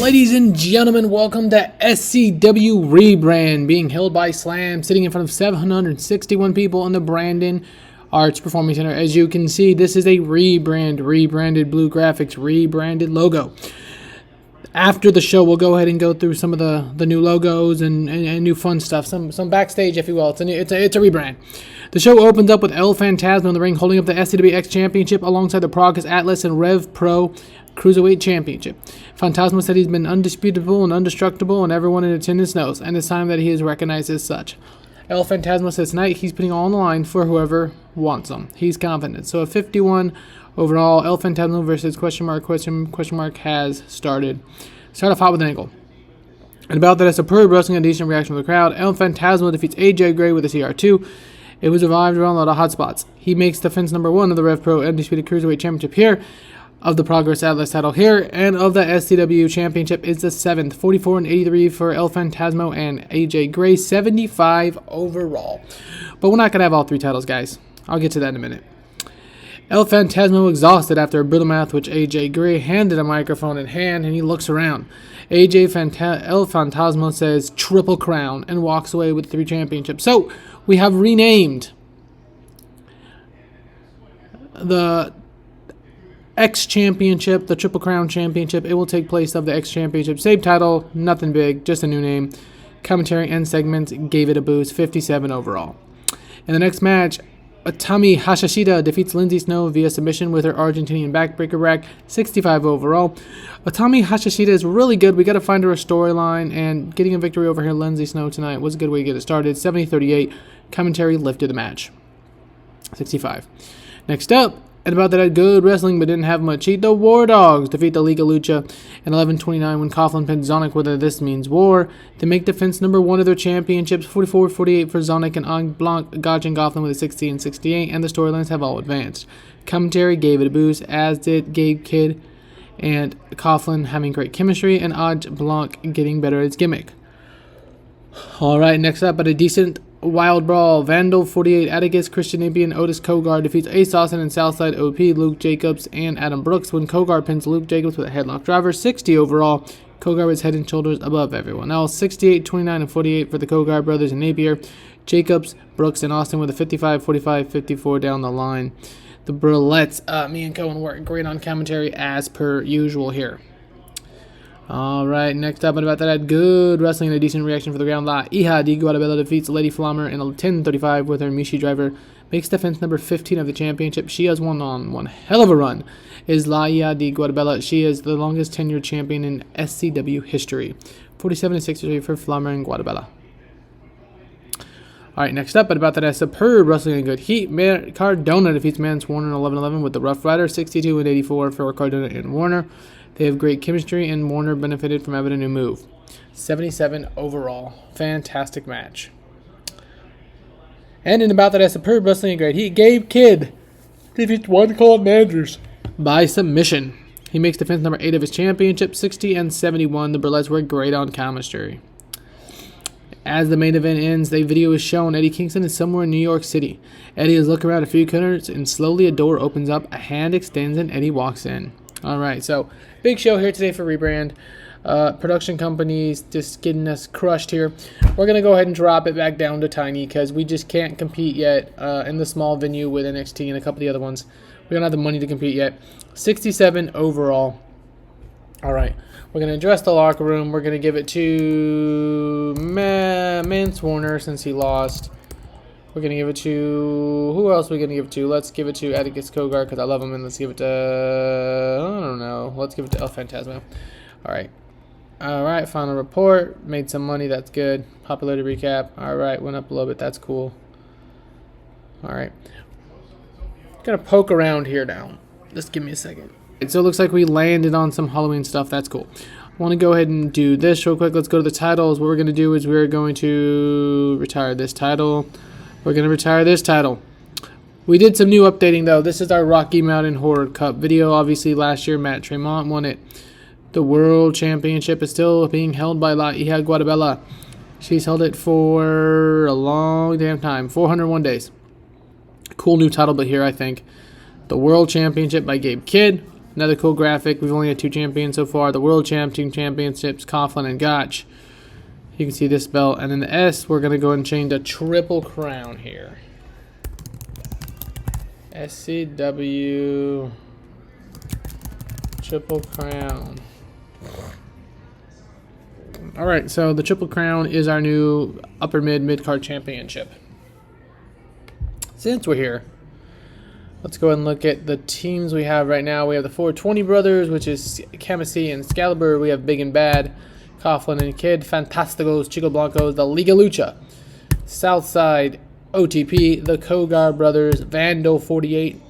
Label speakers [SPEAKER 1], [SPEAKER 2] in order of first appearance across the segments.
[SPEAKER 1] Ladies and gentlemen, welcome to SCW reBRAND, being held by Slam, sitting in front of 761 people in the Brandon Arts Performing Center. As you can see, this is a rebranded blue graphics, rebranded logo. After the show, we'll go ahead and go through some of the new logos and new fun stuff, some backstage, if you will. It's a rebrand. The show opens up with El Phantasmo in the ring, holding up the SCWX Championship alongside the Progress Atlas and Rev Pro Cruiserweight Championship. Phantasmo said he's been undisputable and indestructible, and everyone in attendance knows, and it's time that he is recognized as such. El Phantasmo says tonight he's putting all on the line for whoever wants him. He's confident. So a 51 overall, El Phantasmo versus question mark has started. Start off hot with an angle. And about that, a superb wrestling and decent reaction from the crowd. El Phantasmo defeats AJ Gray with a CR2. It was revived around a lot of hot spots. He makes defense number 1 of the Rev Pro Undisputed Cruiserweight Championship here, of the Progress Atlas title here, and of the SCW Championship is the 7th. 44 and 83 for El Phantasmo and AJ Gray, 75 overall. But we're not going to have all 3 titles, guys. I'll get to that in a minute. El Phantasmo exhausted after a brutal match, which AJ Gray handed a microphone in hand, and he looks around. El Phantasmo says triple crown and walks away with 3 championships. So we have renamed the X Championship, the Triple Crown Championship. It will take place of the X Championship. Same title, nothing big, just a new name. Commentary and segments gave it a boost, 57 overall. In the next match, Atami Hashishida defeats Lindsay Snow via submission with her Argentinian backbreaker rack, 65 overall. Atami Hashishida is really good. We got to find her a storyline, and getting a victory over her Lindsay Snow tonight was a good way to get it started. 70-38. Commentary lifted the match, 65. Next up, and about that had good wrestling but didn't have much heat, the War Dogs defeat the Liga Lucha in 11:29 when Coughlin pinned Zonic with a This Means War to make defense number 1 of their championships, 44-48 for Zonic and Ang Blanc, Gotch and Coughlin with a 60 and 68, and the storylines have all advanced. Commentary gave it a boost, as did Gabe Kidd and Coughlin having great chemistry, and Ang Blanc getting better at his gimmick. Alright, next up, at a decent Wild Brawl, Vandal 48, Atticus, Christian Napier, Otis Kogar defeats Ace Austin and Southside OP, Luke Jacobs, and Adam Brooks when Kogar pins Luke Jacobs with a headlock driver, 60 overall. Kogar was head and shoulders above everyone else, 68, 29, and 48 for the Kogar brothers and Napier. Jacobs, Brooks, and Austin with a 55, 45, 54 down the line. The Burlettes, me and Cohen work great on commentary as per usual here. Alright, next up, and about that, had good wrestling and a decent reaction for the ground. La Hija de Guadalajara defeats Lady Flammer in a 10:35 with her Mishi driver. Makes defense number 15 of the championship. She has one hell of a run. Is La Hija de Guadalajara. She is the longest tenured champion in SCW history. 47-63 for Flammer and Guadalajara. Alright, next up, and about that, superb wrestling and good heat. Cardona defeats Mance Warner in 11:11 with the Rough Rider. 62 and 84 for Cardona and Warner. They have great chemistry, and Warner benefited from having a new move. 77 overall. Fantastic match. And in about that, superb wrestling and great heat, Gabe Kidd defeats One Called Manders by submission. He makes defense number 8 of his championship, 60 and 71. The Burlettes were great on commentary. As the main event ends, the video is shown. Eddie Kingston is somewhere in New York City. Eddie is looking around a few corners, and slowly a door opens up, a hand extends, and Eddie walks in. Alright, so big show here today for reBRAND. Production companies just getting us crushed here. We're going to go ahead and drop it back down to tiny because we just can't compete yet in the small venue with NXT and a couple of the other ones. We don't have the money to compete yet. 67 overall. Alright, we're going to address the locker room. We're going to give it to Mance Warner since he lost. We're going to give it to... Who else are we going to give it to? Let's give it to Atticus Kogar because I love him. And let's give it to... I don't know. Let's give it to El Phantasmo. Alright. All right, final report. Made some money. That's good. Popularity recap. All right, went up a little bit. That's cool. All right. Gonna poke around here now. Just give me a second. So it looks like we landed on some Halloween stuff. That's cool. I want to go ahead and do this real quick. Let's go to the titles. What we're going to do is we're going to retire this title. We're going to retire this title. We did some new updating, though. This is our Rocky Mountain Horror Cup video. Obviously, last year, Matt Tremont won it. The World Championship is still being held by La Hija Guatabella. She's held it for a long damn time. 401 days. Cool new title, but here, I think. The World Championship by Gabe Kidd. Another cool graphic. We've only had 2 champions so far. The World Championships, Coughlin and Gotch. You can see this belt. And then the S, we're going to go and change the Triple Crown here. SCW Triple Crown. Alright, so the Triple Crown is our new upper mid-card championship. Since we're here, let's go ahead and look at the teams we have right now. We have the 420 brothers, which is Kamasi and Excalibur. We have Big and Bad, Coughlin and Kidd, Fantasticos, Chico Blancos, the Liga Lucha, Southside, OTP, the Kogar brothers, Vandal 48,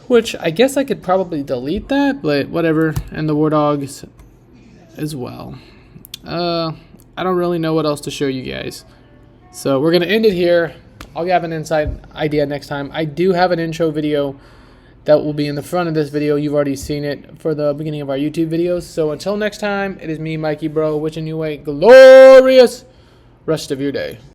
[SPEAKER 1] which I guess I could probably delete that, but whatever, and the War Dogs as well. I don't really know what else to show you guys. So we're going to end it here. I'll have an inside idea next time. I do have an intro video that will be in the front of this video. You've already seen it for the beginning of our YouTube videos. So until next time, it is me, Mikey Bro, wishing you a glorious rest of your day.